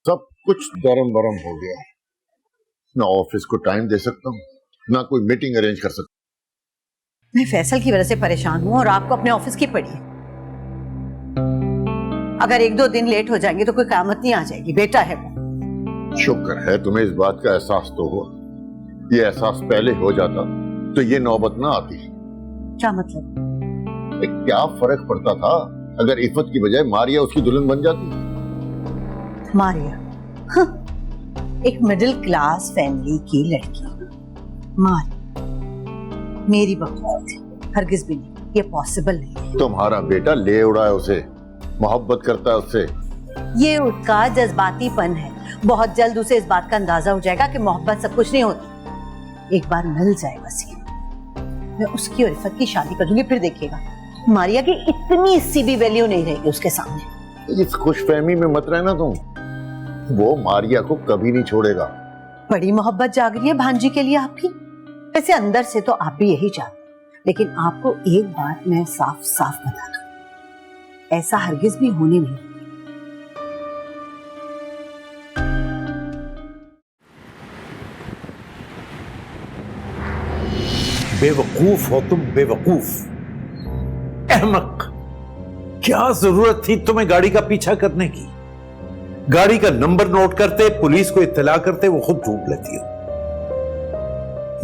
सब कुछ दरम बरम हो गया। ना ऑफिस को टाइम दे सकता हूँ, ना कोई मीटिंग अरेंज कर सकता हूँ। मैं फैसल की वजह से परेशान हूँ और आपको अपने ऑफिस की पड़ी है। अगर 1-2 दिन लेट हो जाएंगे तो कोई क़यामत नहीं आ जाएगी। बेटा है वो। शुक्र है तुम्हें इस बात का एहसास तो हुआ। ये एहसास पहले हो जाता तो ये नौबत ना आती। क्या मतलब? क्या फर्क पड़ता था अगर इफत की बजाय मारिया उसकी दुल्हन बन जाती? मारिया, हाँ, एक मिडिल क्लास फैमिली की लड़की मारिया मेरी बकवास है, हरगिज भी नहीं, ये पॉसिबल नहीं है। तुम्हारा बेटा ले उड़ा है उसे, मोहब्बत करता है उससे। ये उसका जज्बातीपन है। बहुत जल्द उसे इस बात का अंदाजा हो जाएगा कि मोहब्बत सब कुछ नहीं होती। एक बार मिल जाए बस ये, मैं उसकी और इफत की शादी कर दूंगी, फिर देखिएगा मारिया की इतनी सी भी वैल्यू नहीं रहेगी उसके सामने। इस खुशफहमी में मत रहना तुम, वो मारिया को कभी नहीं छोड़ेगा। बड़ी मोहब्बत जाग रही है भांजी के लिए आपकी। वैसे अंदर से तो आप भी यही चाहते, लेकिन आपको एक बात मैं साफ साफ बता दूं, ऐसा हरगिज भी होने नहीं। बेवकूफ हो तुम, बेवकूफ, अहमक। क्या जरूरत थी तुम्हें गाड़ी का पीछा करने की? गाड़ी का नंबर नोट करते, पुलिस को इत्तला करते, वो खुद ढूंढ लेती हो।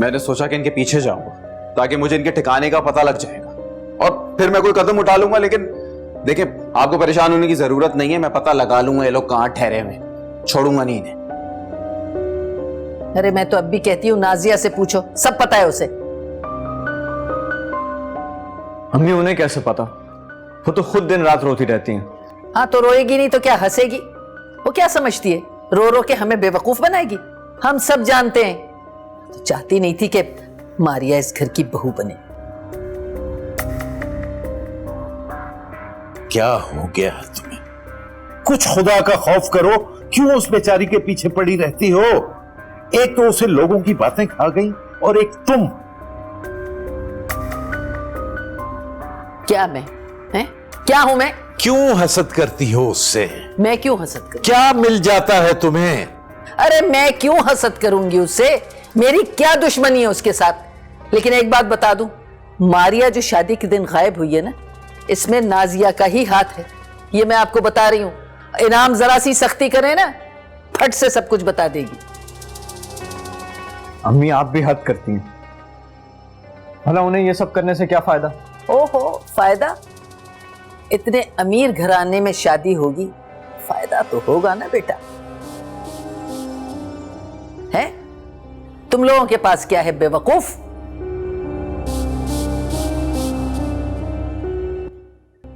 मैंने सोचा कि इनके पीछे जाऊंगा ताकि मुझे इनके ठिकाने का पता लग जाएगा और फिर मैं कोई कदम उठा लूंगा। लेकिन देखिए, आपको परेशान होने की जरूरत नहीं है, मैं पता लगा लूंगा ये लोग कहां ठहरे हुए, छोड़ूंगा नहीं इन्हें। अरे मैं तो अब भी कहती हूँ नाजिया से पूछो, सब पता है उसे। अम्मी उन्हें कैसे पता? वो तो खुद दिन रात रोती रहती हैं। हाँ तो रोएगी नहीं तो क्या हंसेगी? वो क्या समझती है, रो रो के हमें बेवकूफ बनाएगी? हम सब जानते हैं तो चाहती नहीं थी कि मारिया इस घर की बहू बने। क्या हो गया है तुम्हें? कुछ खुदा का खौफ करो, क्यों उस बेचारी के पीछे पड़ी रहती हो? एक तो उसे लोगों की बातें खा गई और एक तुम। क्या मैं हैं? क्या हूं मैं? क्यों हसद करती हो उससे? मैं क्यों हसद करूं? क्या मिल जाता है तुम्हें? अरे मैं क्यों हसद करूंगी उससे? मेरी क्या दुश्मनी है उसके साथ? लेकिन एक बात बता दूं, मारिया जो शादी के दिन गायब हुई है ना, इसमें नाजिया का ही हाथ है। ये मैं आपको बता रही हूं। इनाम जरा सी सख्ती करे ना, फट से सब कुछ बता देगी। अम्मी आप भी हद करती हैं। भला उन्हें ये सब करने से क्या फायदा? ओहो, फायदा? इतने अमीर घराने में शादी होगी, फायदा तो होगा ना बेटा। है तुम लोगों के पास क्या है बेवकूफ?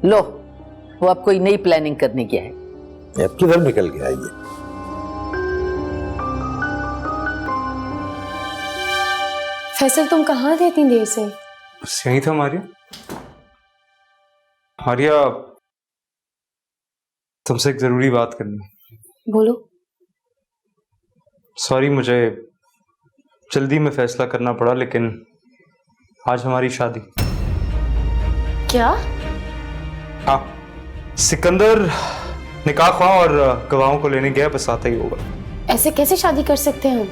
लो, वो अब कोई नई प्लानिंग करने गया है। अब किधर निकल गया ये? फैसल तुम कहाँ थे इतनी देर से? बस यही था मारिया। मारिया, तुमसे एक जरूरी बात करनी है। बोलो। सॉरी, मुझे जल्दी में फैसला करना पड़ा, लेकिन आज हमारी शादी। क्या? हाँ, सिकंदर निकाह ख्वाह और गवाहों को लेने गया, बस आता ही होगा। ऐसे कैसे शादी कर सकते हैं हम?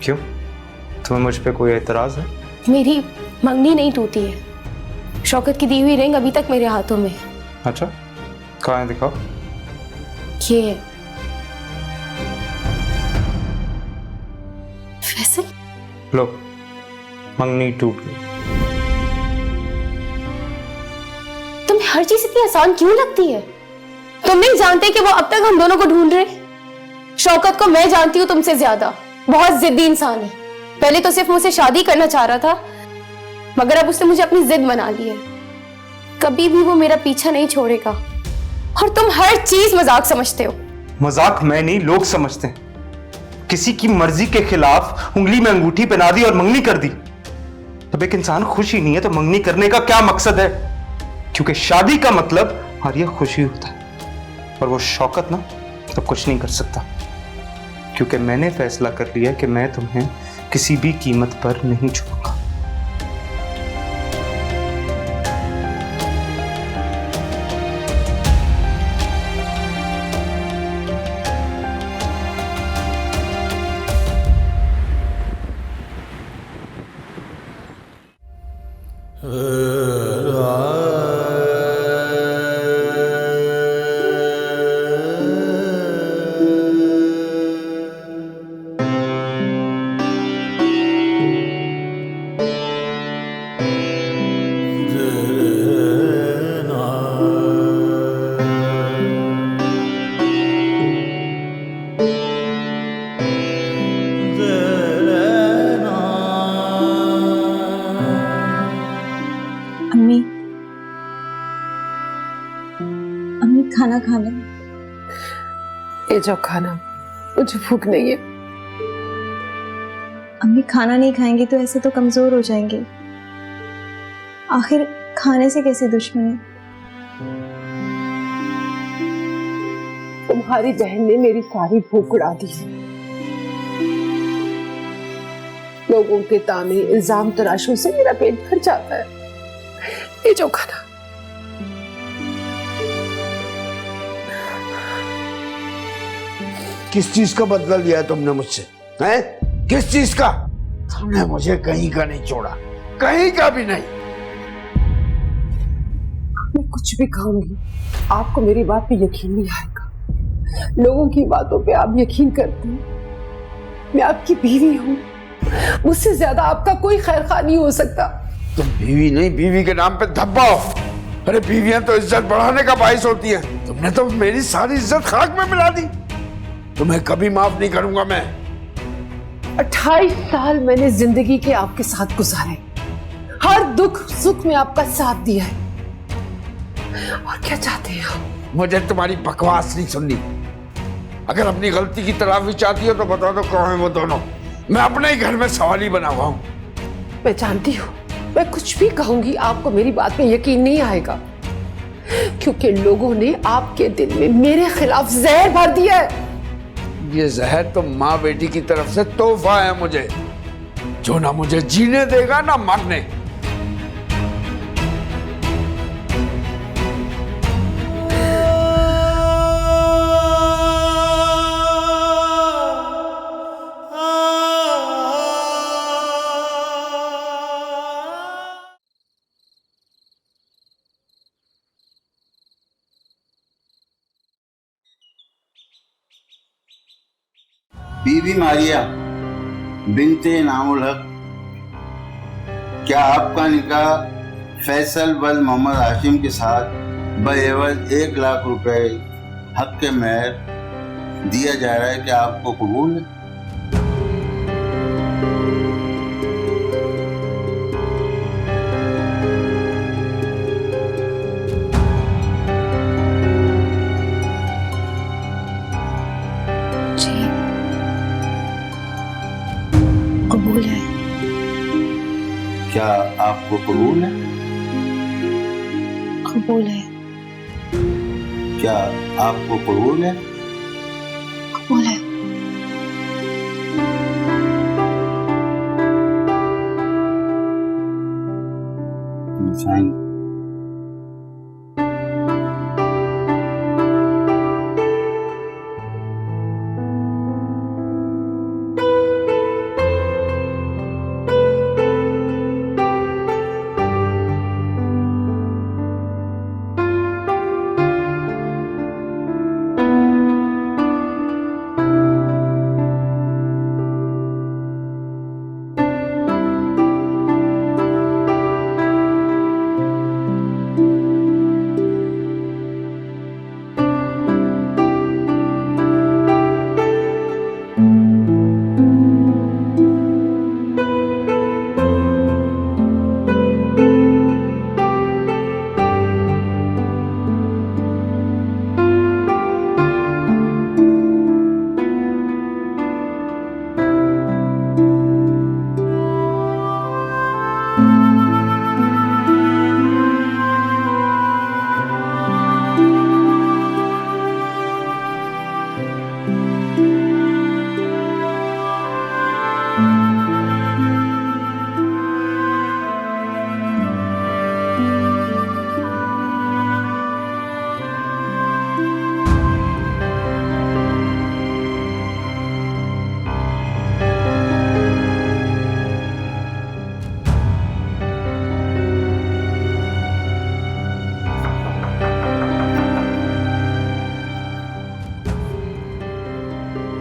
क्यों, तुम्हें मुझ पे कोई एतराज है? मेरी मंगनी नहीं टूटी है। शौकत की दी हुई रिंग अभी तक मेरे हाथों में। अच्छा, कहाँ है, दिखाओ। ये है। फैसल, लो, मंगनी टूट गई। तुम्हें हर चीज इतनी आसान क्यों लगती है? तुम नहीं जानते कि वो अब तक हम दोनों को ढूंढ रहे? शौकत को मैं जानती हूँ तुमसे ज्यादा, बहुत जिद्दी इंसान है। पहले तो सिर्फ मुझसे शादी करना चाह रहा था, मगर अब उसने मुझे अपनी जिद बना ली है। कभी भी वो मेरा पीछा नहीं छोड़ेगा। और तुम हर चीज मजाक समझते हो। मजाक मैं नहीं, लोग समझते हैं। किसी की मर्जी के खिलाफ उंगली में अंगूठी पहना दी और मंगनी कर दी। जब एक इंसान खुश ही नहीं है तो मंगनी करने का क्या मकसद है? क्योंकि शादी का मतलब मारिया खुशी होता है, और वो शौकत ना तो कुछ नहीं कर सकता। क्योंकि मैंने फैसला कर लिया कि मैं तुम्हें किसी भी कीमत पर नहीं छोड़ूंगा। खा लें। ये जो खाना, मुझे भूख नहीं है। अम्मी खाना नहीं खाएंगी तो ऐसे तो कमजोर हो जाएंगे। आखिर खाने से कैसी दुश्मनी? तुम्हारी बहन ने मेरी सारी भूख उड़ा दी। लोगों के ताने इल्जाम तराशों से मेरा पेट भर जाता है। ये जो खाना। किस चीज का बदला लिया है तुमने मुझसे? हैं? किस चीज का? तुमने मुझे कहीं का नहीं छोड़ा, कहीं का भी नहीं। मैं कुछ भी खाऊंगी, आपको मेरी बात पे यकीन नहीं आएगा। लोगों की बातों पे आप यकीन करते हैं। मैं आपकी बीवी हूँ, मुझसे ज्यादा आपका कोई खैर खा नहीं हो सकता। तुम बीवी नहीं, बीवी के नाम पे धब्बा हो। अरे बीवियां तो इज्जत बढ़ाने का बाइस होती हैं। तुमने तो मेरी सारी इज्जत खाक में मिला दी। तुम्हें कभी माफ नहीं करूंगा मैं। 28 साल मैंने जिंदगी के आपके साथ गुजारे, हर दुख सुख में आपका साथ दिया है। और क्या चाहते हैं आप? मुझे तुम्हारी बकवास नहीं सुननी। अगर अपनी गलती की तलाफी चाहती हो तो बता दो कौन है वो दोनों। मैं अपने ही घर में सवाली बना हुआ हूं। मैं जानती हूँ, मैं कुछ भी कहूंगी आपको मेरी बात में यकीन नहीं आएगा, क्योंकि लोगों ने आपके दिल में मेरे खिलाफ जहर भर दिया है। ये जहर तो माँ बेटी की तरफ से तोहफा है मुझे, जो ना मुझे जीने देगा ना मरने। बीबी मारिया बिनते नामुल हक, क्या आपका निकाह फैसल वल मोहम्मद हाशिम के साथ बएवज 1 लाख रुपए हक के मेहर दिया जा रहा है, क्या आपको कबूल है? कबूल है। क्या आपको कबूल है? कबूल है। क्या आपको कबूल है? कबूल है। साइन।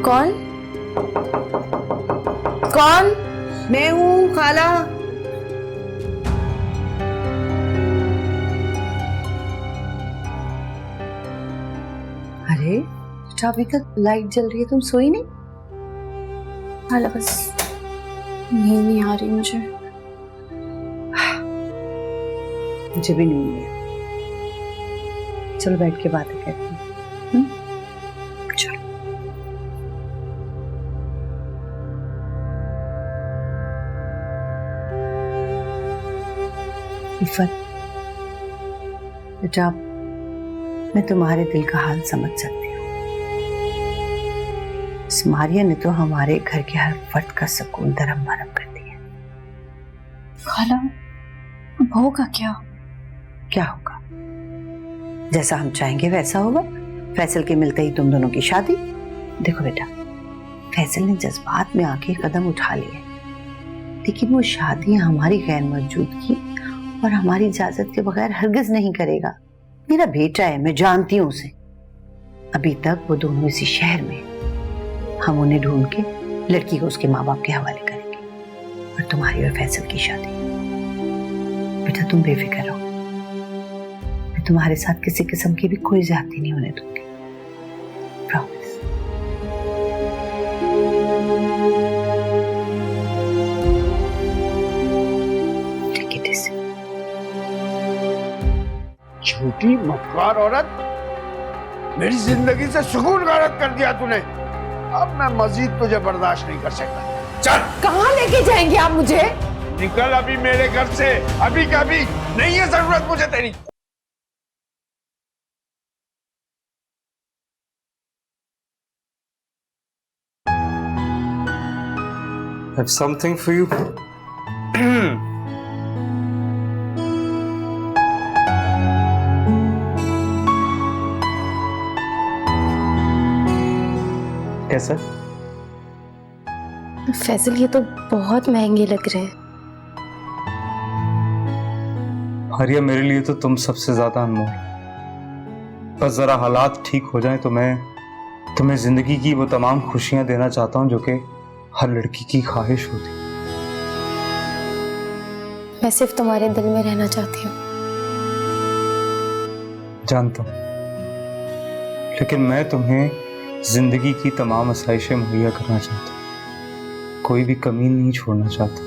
कौन? कौन? मैं हूँ खाला। अरे अभी तक लाइट जल रही है, तुम सोई नहीं? खाला बस नींद नहीं आ रही मुझे। मुझे भी नहीं है। चलो बैठ के बातें करते हैं। इफ़त, बेटा मैं तुम्हारे दिल का हाल समझ सकती हूँ। इस मारिया ने तो हमारे घर के हर फर्द का सुकून धर्म भरम कर दिया। खाला, अब होगा क्या? क्या होगा? जैसा हम चाहेंगे वैसा होगा। फैसल के मिलते ही तुम दोनों की शादी। देखो बेटा, फैसल ने जज्बात में आके कदम उठा लिए, लेकिन वो शादी हमारी गैर मौजूदगी और हमारी इजाजत के बगैर हरगिज नहीं करेगा। मेरा बेटा है, मैं जानती हूँ उसे। अभी तक वो दोनों इसी शहर में, हम उन्हें ढूंढ के लड़की को उसके माँ बाप के हवाले करेंगे और तुम्हारी और फैसल की शादी। बेटा तुम बेफिक्र रहो, मैं तुम्हारे साथ किसी किस्म की भी कोई ज्यादती नहीं होने दूंगी। प्रॉमिस। छोटी मक्कार औरत, मेरी जिंदगी से सुकून गायब कर दिया तूने। अब मैं मजीद तुझे बर्दाश्त नहीं कर सकता। चल। कहाँ लेके जाएंगे आप मुझे? निकल अभी मेरे घर से, अभी का अभी। नहीं है जरूरत मुझे तेरी। I have something for you. कैसा? फैसल, ये तो बहुत महंगे लग रहे हैं। मारिया, मेरे लिए तो तुम सबसे ज्यादा अनमोल। बस जरा हालात ठीक हो जाएं तो मैं तुम्हें जिंदगी की वो तमाम खुशियां देना चाहता हूं जो कि हर लड़की की ख्वाहिश होती। मैं सिर्फ तुम्हारे दिल में रहना चाहती हूँ। जानता हूं, लेकिन मैं तुम्हें जिंदगी की तमाम आसाइशें मुहैया करना चाहता हूँ, कोई भी कमी नहीं छोड़ना चाहता।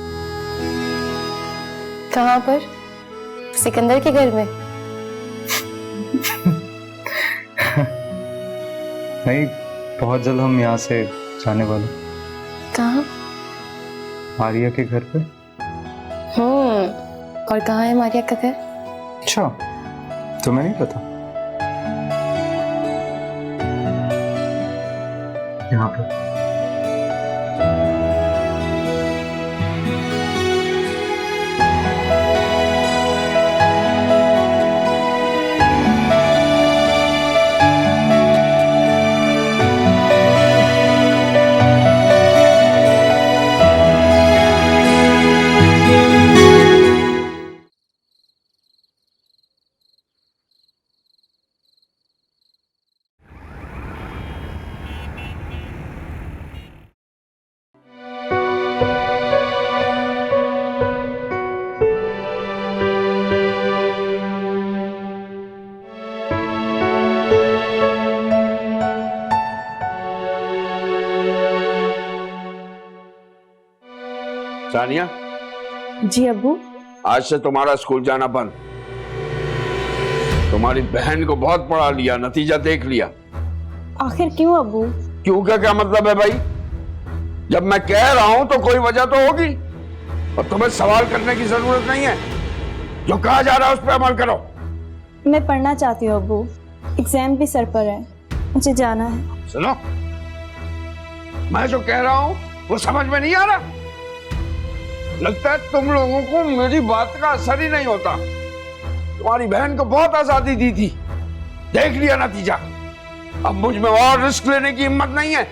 कहाँ पर? सिकंदर के घर में? नहीं, बहुत जल्द हम यहाँ से जाने वाले। कहाँ? मारिया के घर पे। और कहाँ है मारिया का घर? अच्छा, तुम्हें नहीं पता? यहाँ पे। सानिया। जी अब्बू। आज से तुम्हारा स्कूल जाना बंद। तुम्हारी बहन को बहुत पढ़ा लिया, नतीजा देख लिया। आखिर क्यों अब्बू? क्यों का क्या मतलब है भाई? जब मैं कह रहा हूं तो कोई वजह तो होगी, और तुम्हें सवाल करने की जरूरत नहीं है। जो कहा जा रहा है उस पर अमल करो। मैं पढ़ना चाहती हूँ अब्बू, एग्जाम भी सर पर है, मुझे जाना है। सुनो, मैं जो कह रहा हूं वो समझ में नहीं आ रहा। लगता है तुम लोगों को मेरी बात का असर ही नहीं होता। तुम्हारी बहन को बहुत आजादी दी थी, देख लिया नतीजा। अब मुझ में और रिस्क लेने की हिम्मत नहीं है।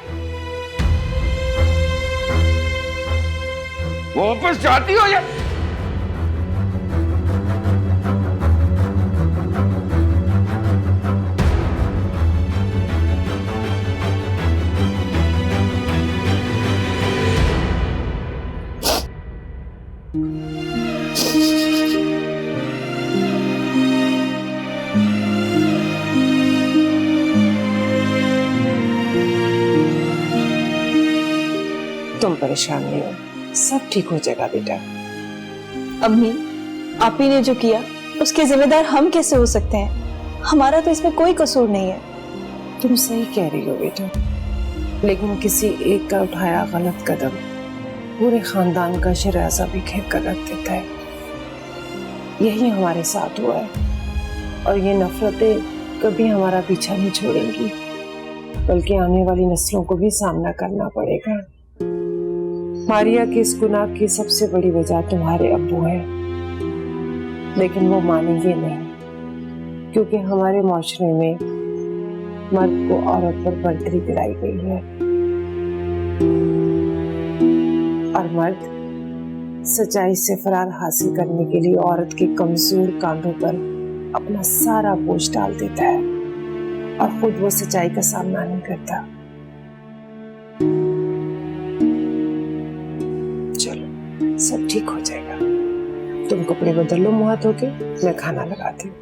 वो वापस चाहती हो या? तुम परेशान नहीं हो, सब ठीक हो जाएगा बेटा। अम्मी, आप ही ने जो किया उसके जिम्मेदार हम कैसे हो सकते हैं? हमारा तो इसमें कोई कसूर नहीं है। तुम सही कह रही हो बेटा, लेकिन किसी एक का उठाया गलत कदम पूरे खानदान का शराजा बिखेर कर रख देता है। यही हमारे साथ हुआ है और ये नफरतें कभी हमारा पीछा नहीं छोड़ेंगी, बल्कि आने वाली नस्लों को भी सामना करना पड़ेगा। मारिया के इस गुनाह की सबसे बड़ी वजह तुम्हारे अब्बू है, लेकिन वो मानेंगे नहीं, क्योंकि हमारे माशरे में मर्द को औरत पर बढ़तरी दिलाई गई है और मर्द सच्चाई से फरार हासिल करने के लिए औरत के कमजोर कांधों पर अपना सारा बोझ डाल देता है और खुद वो सच्चाई का सामना नहीं करता। चलो सब ठीक हो जाएगा, तुम कपड़े बदल लो मुंह धो के, मैं खाना लगाती हूँ।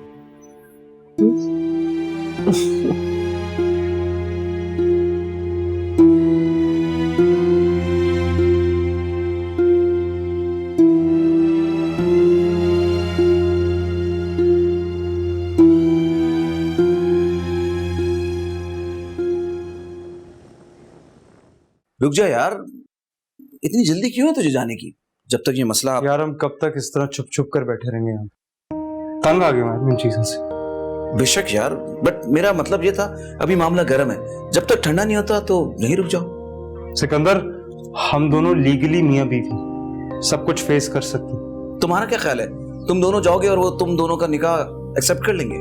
रुक जा यार, इतनी जल्दी क्यों है तुझे जाने की? जब तक ये मसला यार हम कब तक इस तरह चुप चुप कर बैठे रहेंगे? यहाँ तंग आ गए मैं इन चीजों से। बेशक यार, बट मेरा मतलब ये था अभी मामला गर्म है, जब तक ठंडा नहीं होता तो यहीं रुक जाओ। सिकंदर, हम दोनों लीगली मियां बीवी सब कुछ फेस कर सकते। तुम्हारा क्या ख्याल है, तुम दोनों जाओगे और वो तुम दोनों का निकाह एक्सेप्ट कर लेंगे?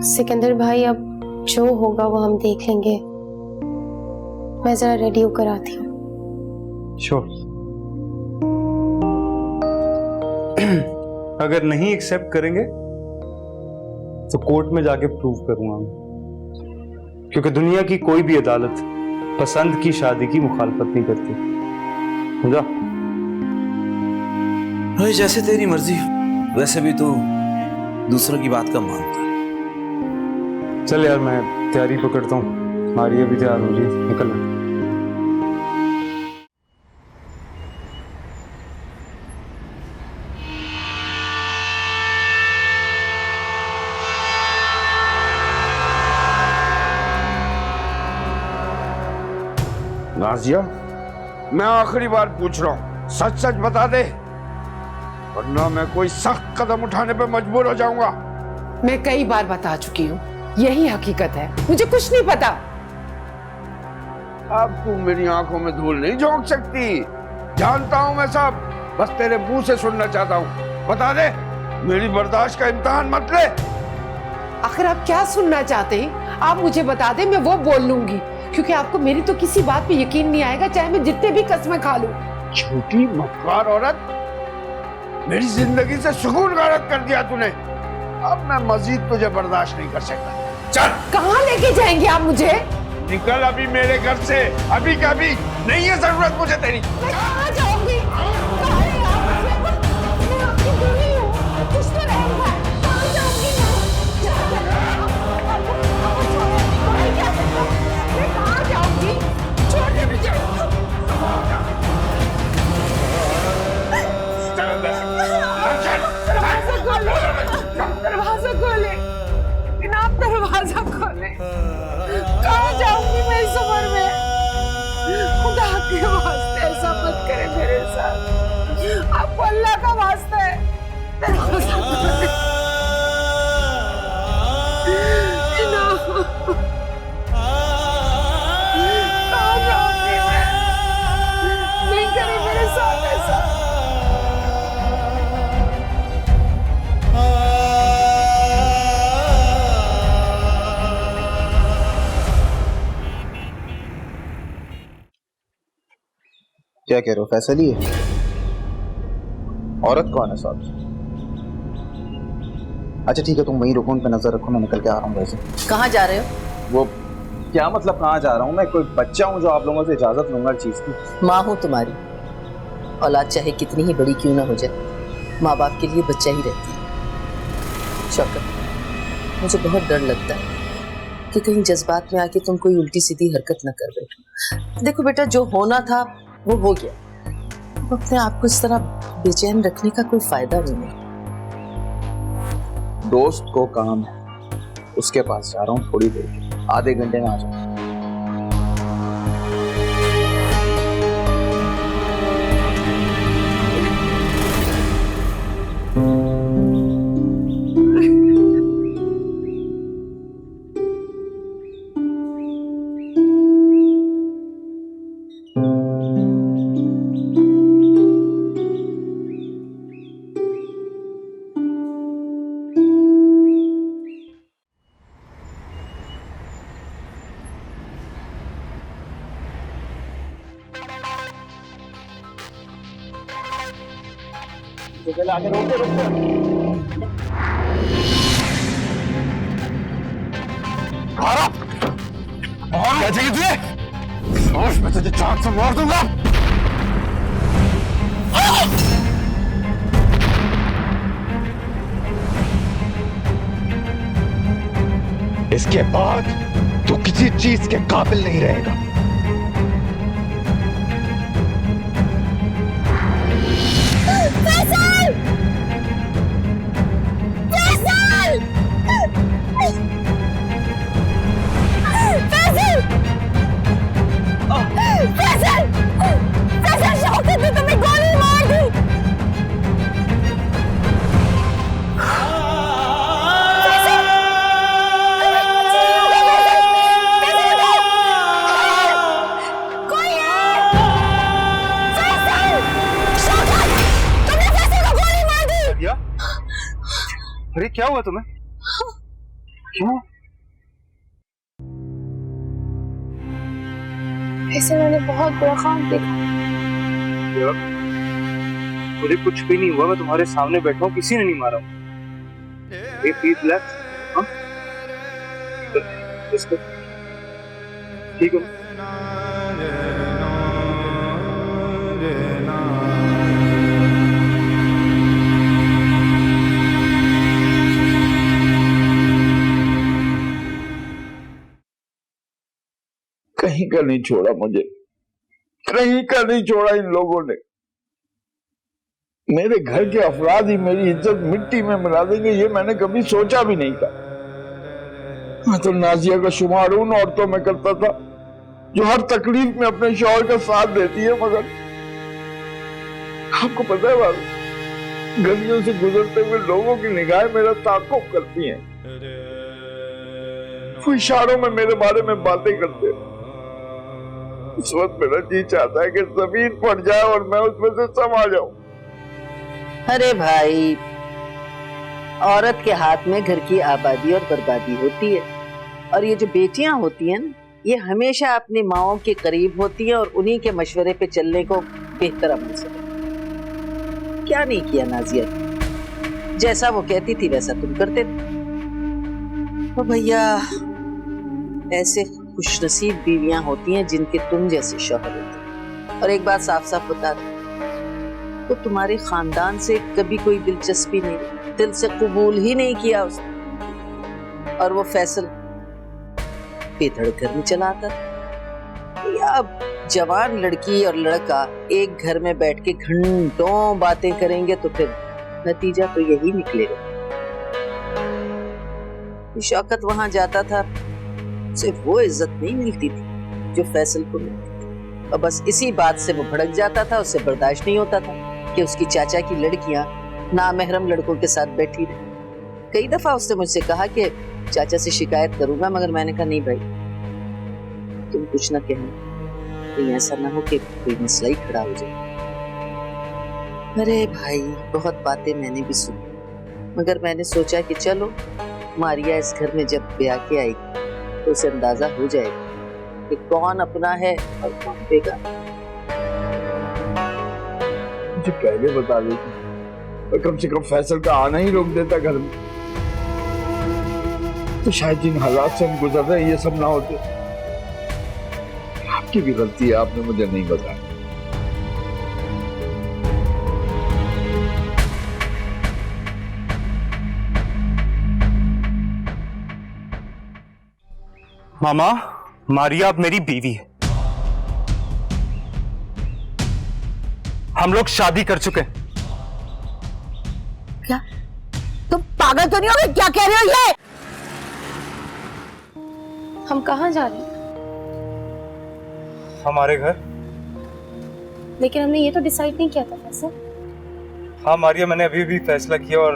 सिकंदर भाई, अब जो होगा वो हम देख लेंगे। मैं जरा रेडी होकर आती हूँ। श्योर। अगर नहीं एक्सेप्ट करेंगे तो कोर्ट में जाके प्रूव करूंगा मैं, क्योंकि दुनिया की कोई भी अदालत पसंद की शादी की मुखालफत नहीं करती। समझा? भाई जैसे तेरी मर्जी, वैसे भी तू दूसरों की बात का मानता है। चल यार, मैं तैयारी पकड़ता हूँ, मारिया भी तैयार हो रही है, निकलना। नाजिया, मैं आखिरी बार पूछ रहा हूँ, सच सच बता दे, वरना मैं कोई सख्त कदम उठाने पे मजबूर हो जाऊंगा। मैं कई बार बता चुकी हूँ, यही हकीकत है, मुझे कुछ नहीं पता। अब तू मेरी आंखों में धूल नहीं झोंक सकती, जानता हूं मैं सब, बस तेरे मुंह से सुनना चाहता हूं। बता दे, मेरी बर्दाश्त का इम्तिहान मत ले। आखिर आप क्या सुनना चाहते हैं? आप मुझे बता दें, मैं वो बोल लूंगी, क्योंकि आपको मेरी तो किसी बात पे यकीन नहीं आएगा, चाहे मैं जितने भी कसमें खा लूं। झूठी मक्कार औरत, मेरी जिंदगी से सुकून गायब कर दिया तूने। अब मैं मजीद तुझे बर्दाश्त नहीं कर सकता। चल। कहाँ लेके जाएंगे आप मुझे? निकल अभी मेरे घर से, अभी का भी। नहीं है जरूरत मुझे तेरी। मैं कहाँ जाऊंगी? कहाँ है आप? मैं आपकी बीवी हूँ, कुछ तो रहेगा। कहाँ जाऊंगी मैं कहाँ जाऊंगी? छोड़ दे मुझे। दरवाजा खोले, आप दरवाजा खोले। कहाँ जाऊंगी मैं इस उम्र में? खुदा के वास्ते ऐसा मत करे मेरे साथ, आपको अल्लाह का वास्ता है। दरवाजा खोले। कहाँ जाऊंगी मैं? नहीं करे मेरे साथ ऐसा। क्या कह रहे हो, फैसला ही है? औरत कौन है साहब? अच्छा ठीक है, तुम वहीं रुको, उन पे नजर रखो, मैं निकल के आ रहा हूँ। वैसे कहाँ जा रहे हो? वो क्या मतलब कहाँ जा रहा हूँ? मैं कोई बच्चा हूँ जो आप लोगों से इजाजत लूंगा चीज की? माँ हूँ तुम्हारी, औलाद चाहे कितनी ही बड़ी क्यों ना हो जाए, माँ बाप के लिए बच्चा ही रहती है। शौकत, मुझे बहुत डर लगता है कि कहीं जज्बात में आके तुम कोई उल्टी सीधी हरकत न कर बैठो। देखो बेटा, जो होना था वो हो गया, अपने आप को इस तरह बेचैन रखने का कोई फायदा भी नहीं। दोस्त को काम है, उसके पास जा रहा हूँ थोड़ी देर, आधे घंटे में आ जाऊँ। तो पहले आगे रोक दे। क्या चाहिए तुझे? होश में तुझे चाक से मार दूंगा। इसके बाद तू किसी चीज के काबिल नहीं रहेगा। फैसल! फैसल! फैसल! फैसल! फैसल, शौकत ने तुम्हें गोली मार दी। फैसल! कोई है? फैसल! शौकत! तुमने फैसल को गोली मार दी। क्या? अरे क्या हुआ तुम्हें? क्यों? फैसल, मैंने बहुत बुरा ख्वाब देखा। मुझे कुछ भी नहीं हुआ, मैं तुम्हारे सामने बैठा हूँ, किसी ने नहीं मारा। Please relax. हाँ? ठीक है। कहीं का नहीं छोड़ा मुझे, कहीं का नहीं छोड़ा इन लोगों ने। मेरे घर के अफराद ही मेरी इज्जत मिट्टी में मिला देंगे, ये मैंने कभी सोचा भी नहीं था। मैं तो नाजिया का शुमार उन औरतों में करता था जो हर तकलीफ में अपने शौहर का साथ देती है, मगर आपको पता है बात, गलियों से गुजरते हुए लोगों की निगाहें मेरा ताक़ुब करती हैं। वो इशारों में मेरे बारे में बातें करते हैं। इस वक्त मेरा जी चाहता है कि जमीन फट जाए और मैं उसमें से समा जाऊं। अरे भाई, औरत के हाथ में घर की आबादी और बर्बादी होती है, और ये जो बेटियां होती हैं ना, ये हमेशा अपनी माओं के करीब होती है और उन्हीं के मशवरे पे चलने को बेहतर अमल समझती। क्या नहीं किया नाजिया, जैसा वो कहती थी वैसा तुम करते थे। तो भैया, ऐसे खुशनसीब बीवियां होती हैं जिनके तुम जैसे शौहर होते हैं। और एक बात साफ साफ बता दो, तो तुम्हारे खानदान से कभी कोई दिलचस्पी नहीं, दिल से कबूल ही नहीं किया उसने, और वो फैसल बेधड़ घर में चला आता था। या अब जवान लड़की और लड़का एक घर में बैठ के घंटों बातें करेंगे तो फिर नतीजा तो यही निकलेगा। शौकत वहां जाता था, उसे वो इज्जत नहीं मिलती थी जो फैसल को मिलती थी, और बस इसी बात से वो भड़क जाता था। उसे बर्दाश्त नहीं होता था कि उसकी चाचा की लड़कियां नामहरम लड़कों के साथ बैठी रही। कई दफा उसने मुझसे कहा कि चाचा से शिकायत करूंगा, मगर मैंने कहा नहीं भाई, तुम कुछ ना कहना, कहीं ऐसा ना हो कि कोई मसला ही खड़ा हो जाए। अरे भाई, बहुत बातें मैंने भी सुनी, मगर मैंने सोचा कि चलो मारिया इस घर में जब ब्याह के आएगी तो उसे अंदाजा हो जाएगा कि कौन अपना है और कौन बेगाना। मुझे पहले बता देती तो कम से कम फैसल का आना ही रोक देता घर में, तो शायद जिन हालात से हम गुजर रहे हैं ये सब ना होते। आपकी भी गलती है, आपने मुझे नहीं बताया। मामा, मारिया अब मेरी बीवी है। हम लोग शादी कर चुके हैं। क्या तुम पागल तो नहीं हो गए? क्या कह रहे हो ये? हम कहाँ जा रहे हैं? हमारे घर। लेकिन हमने ये तो डिसाइड नहीं किया था फैसल। हाँ मारिया, मैंने अभी भी फैसला किया और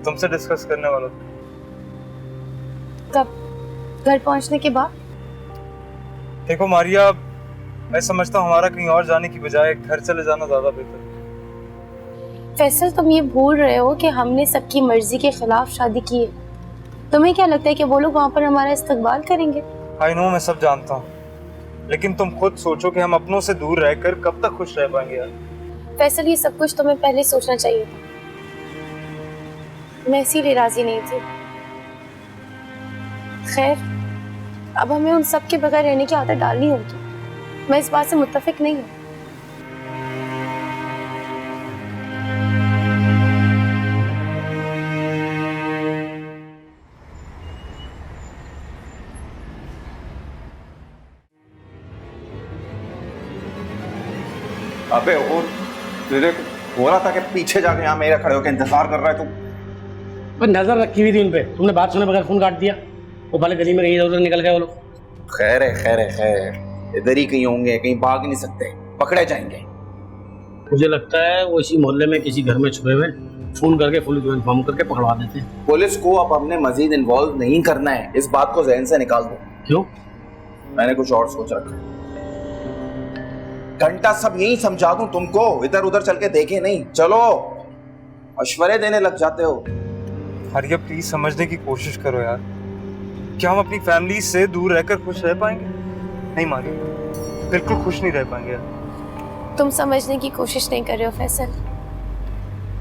तुमसे डिस्कस करने वाला था। कब? घर पहुंचने के बाद? देखो मारिया, मैं समझता हूँ हमारा कहीं और जाने की बजाय घर चले जाना ज्यादा बेहतर है। फैसल, तुम ये भूल रहे हो कि हमने सबकी मर्जी के खिलाफ शादी की है। तुम्हें क्या लगता है कि वो लोग वहां पर हमारा इस्तकबाल करेंगे? आई नो, मैं सब जानता हूँ, लेकिन तुम खुद सोचो कि हम अपनों से दूर रहकर कब तक खुश रह पाएंगे यार। फैसल, ये सब कुछ तुम्हें पहले सोचना चाहिए था। मैं इसीलिए राजी नहीं थी। खैर, अब हमें उन सब के बगैर रहने की आदत डालनी होगी। मैं इस बात से मुत्तफिक नहीं हूँ। अबे वो तुझे हो रहा था कि पीछे जाके यहाँ मेरा खड़े होकर इंतजार कर रहा है तू। पर नजर रखी हुई थी उन पे, तुमने बात सुने बगैर फोन काट दिया। वो भले गली में कहीं इधर उधर निकल गए वो लोग। खैर है, खैर है, खैर, इधर ही कहीं होंगे, कहीं भाग नहीं सकते, पकड़े जाएंगे। मुझे लगता है वो इसी मोहल्ले में किसी घर में छुपे हुए, फोन करके पुलिस को इन्फॉर्म करके पकड़वा देते हैं। पुलिस को अब हमने मजीद इन्वॉल्व नहीं करना है, इस बात को जहन से निकाल दो। क्यों? मैंने कुछ और सोच रखा है। घंटा सब यही समझा दूं तुमको, इधर उधर चल के देखे नहीं, चलो मशवरे देने लग जाते हो। आर्या प्लीज समझने की कोशिश करो यार। क्या हम अपनी फैमिली से दूर रहकर खुश रह पाएंगे? नहीं मारिया, बिल्कुल खुश नहीं रह पाएंगे यार। तुम समझने की कोशिश नहीं कर रहे हो फैसल।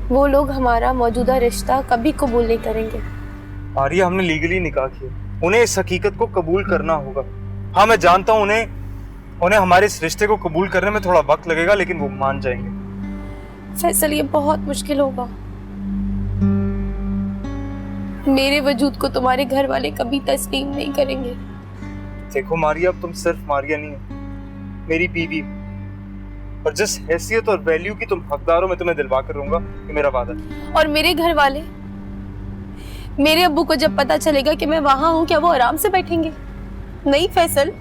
वो लोग हमारा मौजूदा रिश्ता कभी कबूल नहीं करेंगे। आर्या, हमने लीगली निकाह किया, उन्हें इस हकीकत को कबूल करना होगा। हाँ मैं जानता हूँ उन्हें हमारे इस रिश्ते को कबूल करने में थोड़ा वक्त लगेगा, लेकिन वो मान जाएंगे। फैसल, ये बहुत मुश्किल होगा। मेरे वजूद को तुम्हारे घर वाले कभी तस्लीम नहीं करेंगे। देखो मारिया, अब तुम सिर्फ मारिया नहीं हो, मेरी बीवी हो। और जिस हैसियत और वैल्यू की तुम हकदार हो, मैं तुम्हें दिलवा कर रहूंगा, ये मेरा वादा है। और मेरे घर वाले, मेरे अब्बू को जब पता चलेगा कि मैं वहां हूँ, क्या वो आराम से बैठेंगे? नहीं फैसल,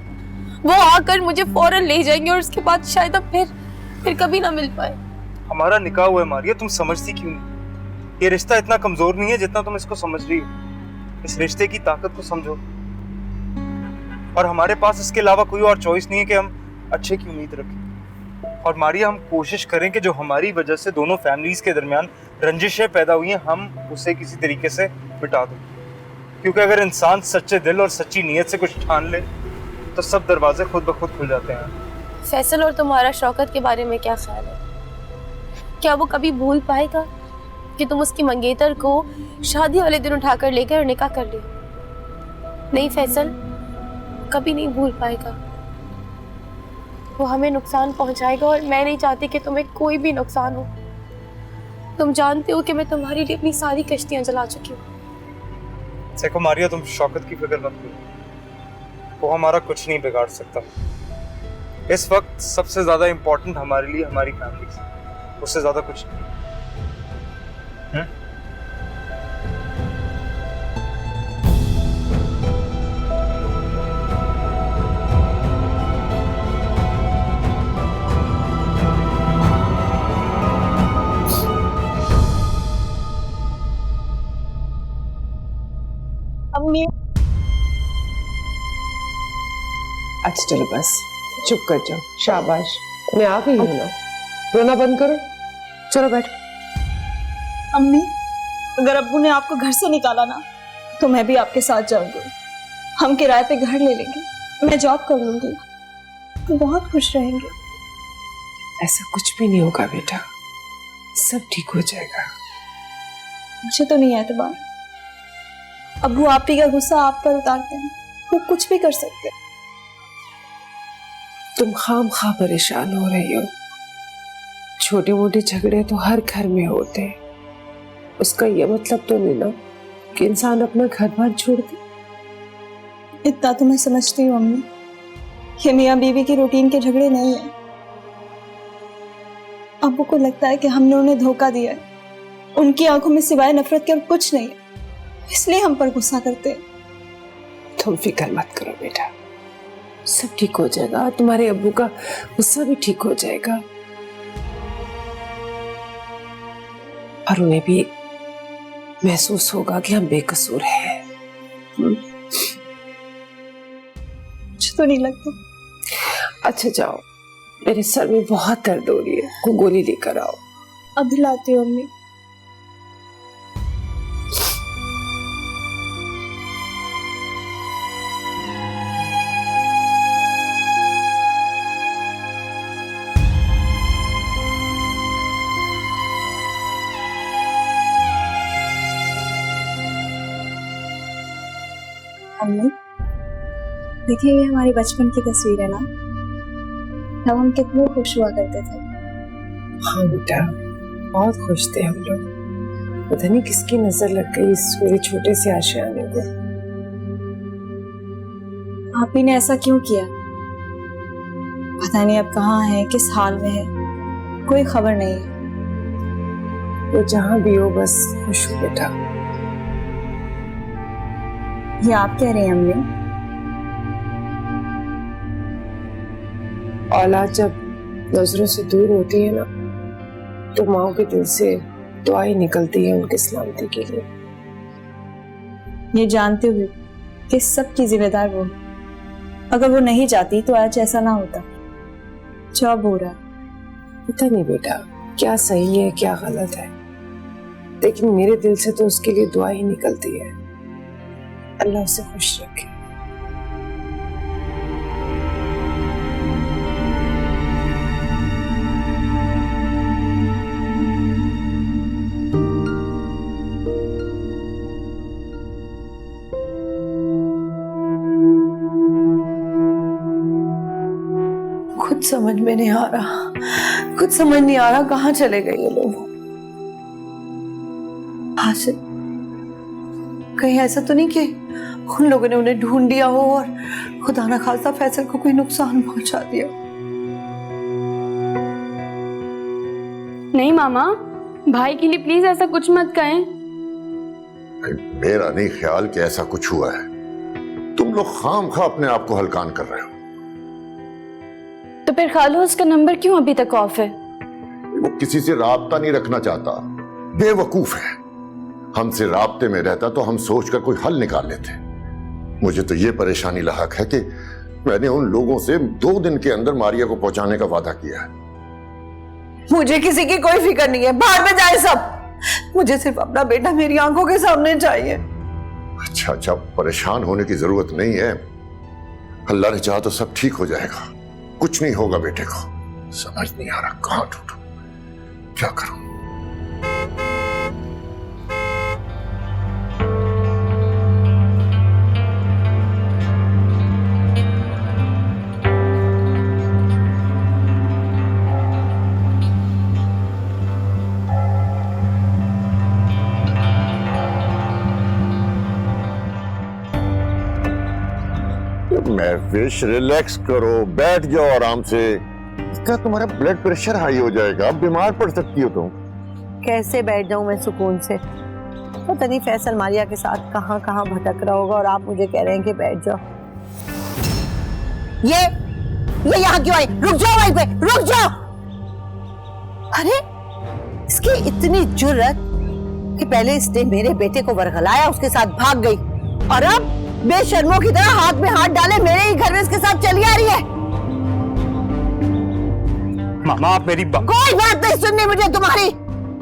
वो आकर मुझे फौरन ले जाएंगे और उसके बाद शायद अब फिर कभी ना मिल पाए। हमारा निकाह हुआ है मारिया, तुम समझती क्यों नहीं? ये रिश्ता इतना कमजोर नहीं है जितना तुम इसको समझ रही हो। इस रिश्ते की ताकत को समझो। और हमारे पास इसके अलावा कोई और चॉइस नहीं है कि हम अच्छे की उम्मीद रखें। और मारिया, हम कोशिश करें कि जो हमारी वजह से दोनों फैमिलीज के दरमियान रंजिशें पैदा हुई हैं, हम उसे किसी तरीके से मिटा दें। क्योंकि अगर इंसान सच्चे दिल और सच्ची नीयत से कुछ ठान ले तो सब दरवाजे खुद ब खुद खुल जाते हैं। फैसल, और तुम्हारा शौकत के बारे में क्या ख्याल है? क्या वो कभी भूल पाएगा कि तुम उसकी मंगेतर को शादी वाले दिन उठाकर लेकर और निकाह कर लिया? नहीं फैसल, कभी नहीं भूल पाएगा। वो हमें नुकसान पहुंचाएगा और मैं नहीं चाहती कि तुम्हें कोई भी नुकसान हो। तुम जानते हो कि मैं तुम्हारे लिए अपनी सारी कश्तियां जला चुकी हूँ। देखो मारिया, तुम शौकत की फिक्र मत करो, वो हमारा कुछ नहीं बिगाड़ सकता। इस वक्त सबसे ज्यादा इंपॉर्टेंट हमारे लिए हमारी फैमिली है, उससे ज्यादा कुछ नहीं। अम्मी, अच्छा चलो बस चुप कर जाओ, शाबाश, मैं आ गई हूँ ना, रोना बंद करो, चलो बैठो। अम्मी, अगर अब्बू ने आपको घर से निकाला ना तो मैं भी आपके साथ जाऊंगी। हम किराए पे घर ले लेंगे, मैं जॉब कर लूंगी, तो बहुत खुश रहेंगे। ऐसा कुछ भी नहीं होगा बेटा, सब ठीक हो जाएगा। मुझे तो नहीं एतबार। अब्बू आप ही का गुस्सा आप पर उतारते हैं, वो कुछ भी कर सकते हैं। तुम खामखा परेशान हो रही हो। छोटे मोटे झगड़े तो हर घर में होते हैं, उसका ये मतलब तो नहीं ना कि इंसान अपना घर बार छोड़ दे। इतना तो मैं समझती हूँ अम्मी, ये मियाँ बीवी की रूटीन के झगड़े नहीं है। अब्बू को लगता है कि हमने उन्हें धोखा दिया है, उनकी आंखों में सिवाय नफरत के और कुछ नहीं है, इसलिए हम पर गुस्सा करते हैं। तुम फिक्र मत करो बेटा, सब ठीक हो जाएगा, तुम्हारे अब्बू का गुस्सा भी ठीक हो जाएगा और उन्हें भी महसूस होगा कि हम बेकसूर हैं। मुझे तो नहीं लगता। अच्छा जाओ, मेरे सर में बहुत दर्द हो रही है, को गोली लेकर आओ। अभी लाती हूँ अम्मी। देखिए ये हमारी बचपन की तस्वीर है ना, तब हम कितने खुश हुआ करते थे। हाँ बेटा, बहुत खुश थे हम लोग। पता नहीं किसकी नजर लग गई इस मेरे छोटे से आशियाने को। आप ही ने ऐसा क्यों किया? पता नहीं अब कहाँ है, किस हाल में है, कोई खबर नहीं है। वो जहां भी हो बस खुश हो बेटा। ये आप कह रहे हैं अम्मी? औलाद जब नजरों से दूर होती है ना, तो माओ के दिल से दुआ ही निकलती है उनके सलामती के लिए। ये जानते हुए कि सब की जिम्मेदार वो, अगर वो नहीं चाहती तो आज ऐसा ना होता जो अब हो रहा। पता नहीं बेटा क्या सही है क्या गलत है, लेकिन मेरे दिल से तो उसके लिए दुआ ही निकलती है। अल्लाह उसे खुश रखे। कुछ समझ में नहीं आ रहा, कुछ समझ नहीं आ रहा कहाँ चले गए ये लोग। हासिल, कहीं ऐसा तो नहीं कि उन लोगों ने उन्हें ढूंढ लिया हो और खुदा ना खास्ता फैसल को कोई नुकसान पहुंचा दिया? नहीं मामा, भाई के लिए प्लीज ऐसा कुछ मत कहें। मेरा नहीं ख्याल कि ऐसा कुछ हुआ है। तुम लोग खामखा अपने आप को हलकान कर रहे हो। तो फिर खालू उसका नंबर क्यों अभी तक ऑफ है? वो किसी से राब्ता नहीं रखना चाहता, बेवकूफ है। हमसे राब्ते में रहता तो हम सोचकर कोई हल निकाल लेते। मुझे तो ये परेशानी लाहक है कि मैंने उन लोगों से 2 दिन के अंदर मारिया को पहुंचाने का वादा किया है। मुझे किसी की कोई फिक्र नहीं है, बाहर में जाए सब। मुझे सिर्फ अपना बेटा मेरी आंखों के सामने चाहिए। अच्छा, परेशान होने की जरूरत नहीं है। अल्लाह ने चाहा तो सब ठीक हो जाएगा। कुछ नहीं होगा बेटे को। समझ नहीं आ रहा कहां ढूंढूं, क्या करूं। महविश, रिलैक्स करो, बैठ जाओ आराम से। क्या तुम्हारा ब्लड प्रेशर हाई हो जाएगा, बीमार पड़ सकती हो तुम। कैसे बैठ जाऊं मैं सुकून से? पता नहीं फैसल मारिया के साथ कहां कहां भटक रहा होगा और आप मुझे कह रहे हैं कि बैठ जाओ। ये यहाँ क्यों आई? रुक जाओ वहीं पे, रुक जाओ। अरे इसकी इतनी जुर्रत कि पहले इसने मेरे बेटे को वरगलाया, उसके साथ भाग गई और अब बेशर्मों की तरह हाथ में हाथ डाले मेरे ही घर में इसके साथ चली आ रही है। मामा आप मेरी कोई बात नहीं सुननी मुझे तुम्हारी।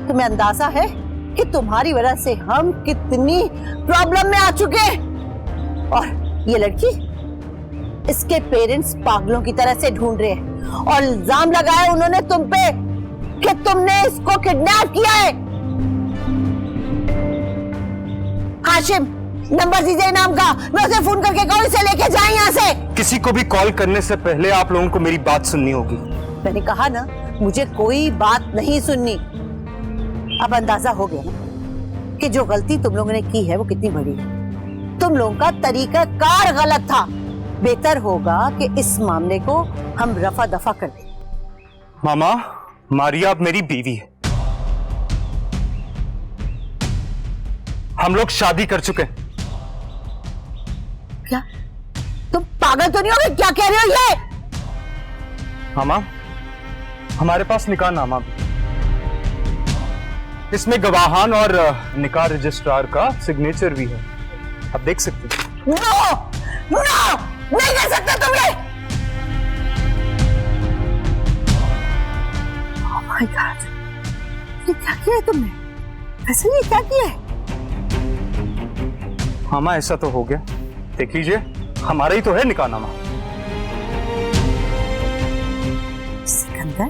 तुम्हें अंदाजा है कि तुम्हारी वजह से हम कितनी प्रॉब्लम में आ चुके हैं। और ये लड़की, इसके पेरेंट्स पागलों की तरह से ढूंढ रहे हैं और इल्जाम लगाया उन्होंने तुम पे कि तुमने इसको किडनैप किया है। हाशिम, नंबर दीजिए इनाम का, मैं उसे फोन करके कहूं इसे लेके जाए यहाँ से। किसी को भी कॉल करने से पहले आप लोगों को मेरी बात सुननी होगी। मैंने कहा ना, मुझे कोई बात नहीं सुननी। अब अंदाजा हो गया ना कि जो गलती तुम लोगों ने की है वो कितनी बड़ी है। तुम लोगों का तरीका कार गलत था। बेहतर होगा कि इस मामले को हम रफा दफा कर दें। मामा, मारिया अब मेरी बीवी है। हम लोग शादी कर चुके हैं। क्या तुम पागल तो नहीं हो गए? क्या कह रहे हो ये? मामा, हमारे पास निकाह नामा भी, इसमें गवाहान और निकाह रजिस्ट्रार का सिग्नेचर भी है, आप देख सकते हैं। नो, नो, नहीं कर सकते तुम ये। Oh my God, ये क्या किया है तुमने? वैसे ये क्या किया है? मामा ऐसा तो हो गया, देख लीजिए, हमारा ही तो है निकाह नामा। सिकंदर,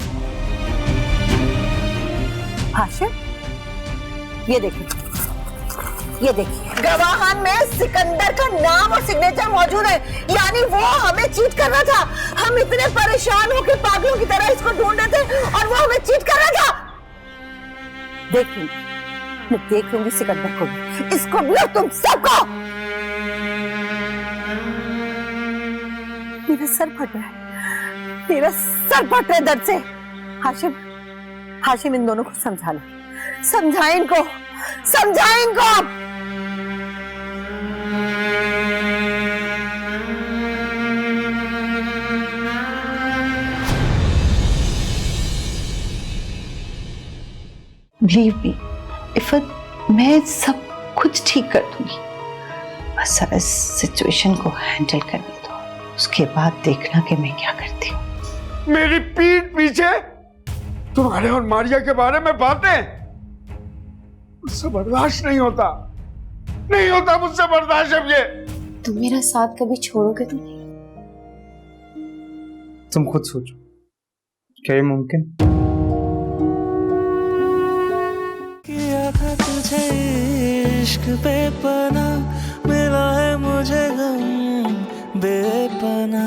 हाशिम, ये देखो, ये देखिए गवाहान में सिकंदर का नाम और सिग्नेचर मौजूद है, यानी वो हमें चीट कर रहा था। हम इतने परेशान होकर पागलों की तरह इसको ढूंढ रहे थे और वो हमें चीट कर रहा था। मैं देख लूंगी सिकंदर को भी, इसको भी और तुम सबको। मेरा सर फट रहा है, मेरा सर फट रहा है दर्द से। हाशिम इन दोनों को समझा ले, समझाए इनको। Believe me, इफ़त, मैं सब कुछ ठीक कर दूंगी। बस अब इस सिचुएशन को हैंडल करने दो, उसके बाद देखना कि मैं क्या करती हूँ। मेरी पीठ पीछे तुम्हारे और मारिया के बारे में बातें, मुझसे बर्दाश्त नहीं होता मुझसे बर्दाश्त। अब ये तुम मेरा साथ कभी छोड़ोगे तो नहीं? तुम खुद सोचो, क्या ये मुमकिन? किया था तुझे इश्क बेपना, मिला है मुझे गम बेपना।